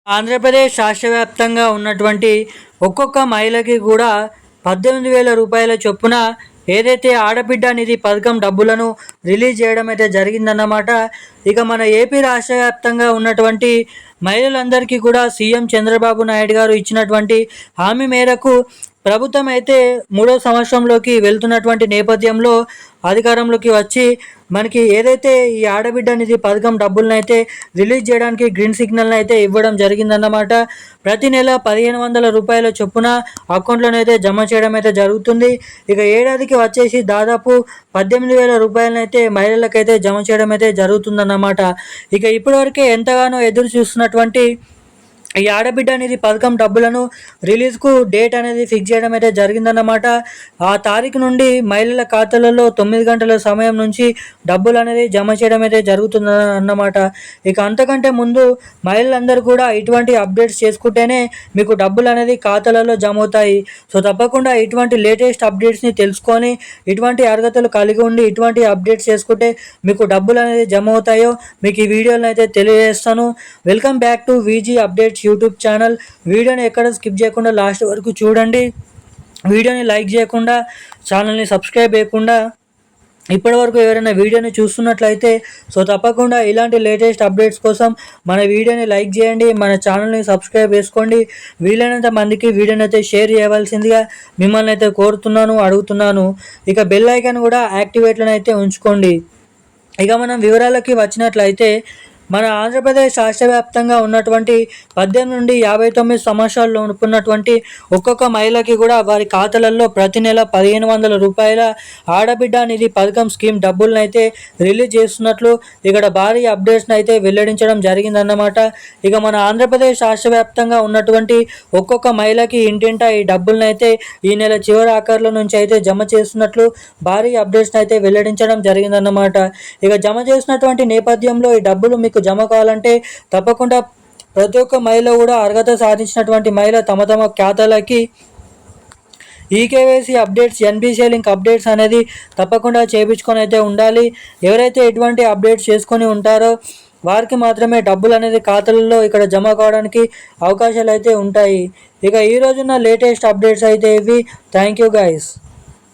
ఆంధ్రప్రదేశ్ రాష్ట్ర వ్యాప్తంగా ఉన్నటువంటి ఒక్కొక్క మహిళకి కూడా 18,000 రూపాయల చొప్పున ఏదైతే ఆడబిడ్డ నిధి పథకం డబ్బులను రిలీజ్ చేయడం అయితే జరిగిందన్నమాట. ఇక మన ఏపీ రాష్ట్ర వ్యాప్తంగా ఉన్నటువంటి మహిళలందరికీ కూడా సీఎం చంద్రబాబు నాయుడు గారు ఇచ్చినటువంటి హామీ మేరకు ప్రభుత్వం అయితే 3వ సంవత్సరంలోకి వెళ్తున్నటువంటి నేపథ్యంలో అధికారంలోకి వచ్చి మనకి ఏదైతే ఈ ఆడబిడ్డ నిధి పథకం డబ్బులను అయితే రిలీజ్ చేయడానికి గ్రీన్ సిగ్నల్ని అయితే ఇవ్వడం జరిగిందన్నమాట. ప్రతి నెల 1,500 రూపాయల చొప్పున అకౌంట్లోనే అయితే జమ చేయడం అయితే జరుగుతుంది. ఇక ఏడాదికి వచ్చేసి దాదాపు 18,000 రూపాయలను అయితే మహిళలకైతే జమ చేయడం అయితే జరుగుతుందన్నమాట. ఇక ఇప్పటివరకే ఎంతగానో ఎదురు చూస్తున్నటువంటి ఈ ఆడబిడ్డ అనేది పథకం డబ్బులను రిలీజ్కు డేట్ అనేది ఫిక్స్ చేయడం అయితే జరిగిందన్నమాట. ఆ తారీఖు నుండి మహిళల ఖాతాలలో 9 గంటల సమయం నుంచి డబ్బులు అనేది జమ చేయడం అయితే జరుగుతుంది అన్నమాట. ఇక అంతకంటే ముందు మహిళలందరూ కూడా ఇటువంటి అప్డేట్స్ చేసుకుంటేనే మీకు డబ్బులు అనేది ఖాతాలలో జమ అవుతాయి. సో తప్పకుండా ఇటువంటి లేటెస్ట్ అప్డేట్స్ని తెలుసుకొని ఇటువంటి అర్హతలు కలిగి ఉండి ఇటువంటి అప్డేట్స్ చేసుకుంటే మీకు డబ్బులు అనేది జమ అవుతాయో మీకు ఈ వీడియోలో అయితే తెలియజేస్తాను. Welcome back to VG updates YouTube channel. వీడియోని ఎక్కడ స్కిప్ చేయకుండా లాస్ట్ వరకు చూడండి. వీడియోని లైక్ చేయకుండా ఛానల్ని సబ్స్క్రైబ్ చేయకుండా ఇప్పటివరకు ఎవరైనా వీడియోని చూస్తున్నట్లయితే సో తప్పకుండా ఇలాంటి లేటెస్ట్ అప్డేట్స్ కోసం మన వీడియోని లైక్ చేయండి, మన ఛానల్ని సబ్స్క్రైబ్ చేసుకోండి. వీలైనంత మందికి వీడియోని అయితే షేర్ చేయవలసిందిగా మిమ్మల్ని అయితే అడుగుతున్నాను. ఇక బెల్ ఐకాన్ కూడా యాక్టివేట్లను అయితే ఉంచుకోండి. ఇక మనం వివరాలకి వచ్చినట్లయితే మన ఆంధ్రప్రదేశ్ రాష్ట్ర వ్యాప్తంగా ఉన్నటువంటి 18 నుండి 59 సంవత్సరాల్లో ఉన్నటువంటి ఒక్కొక్క మహిళకి కూడా వారి ఖాతాలలో ప్రతి నెల 1,500 రూపాయల ఆడబిడ్డ నిధి పథకం స్కీమ్ డబ్బులను అయితే రిలీజ్ చేస్తున్నట్లు ఇక్కడ భారీ అప్డేట్స్ని అయితే వెల్లడించడం జరిగిందన్నమాట. ఇక మన ఆంధ్రప్రదేశ్ రాష్ట్ర వ్యాప్తంగా ఉన్నటువంటి ఒక్కొక్క మహిళకి ఇంటింటా ఈ డబ్బులను అయితే ఈ నెల చివరి ఆఖరుల నుంచి అయితే జమ చేస్తున్నట్లు భారీ అప్డేట్స్ని అయితే వెల్లడించడం జరిగిందన్నమాట. ఇక జమ చేసినటువంటి నేపథ్యంలో ఈ డబ్బులు మీకు జమ కావాలంటే తప్పకుండా ప్రతి ఒక్క మహిళ కూడా అర్హత సాధించినటువంటి మహిళ తమ ఖాతాలకి eKYC updates, NPCI link updates అనేది తప్పకుండా చేయించుకొని అయితే ఉండాలి. ఎవరైతే ఎటువంటి అప్డేట్స్ చేసుకొని ఉంటారో వారికి మాత్రమే డబ్బులు అనేది ఖాతాలలో ఇక్కడ జమ కావడానికి అవకాశాలు అయితే ఉంటాయి. ఇక ఈ రోజున లేటెస్ట్ అప్డేట్స్ అయితే ఇవి. Thank you guys.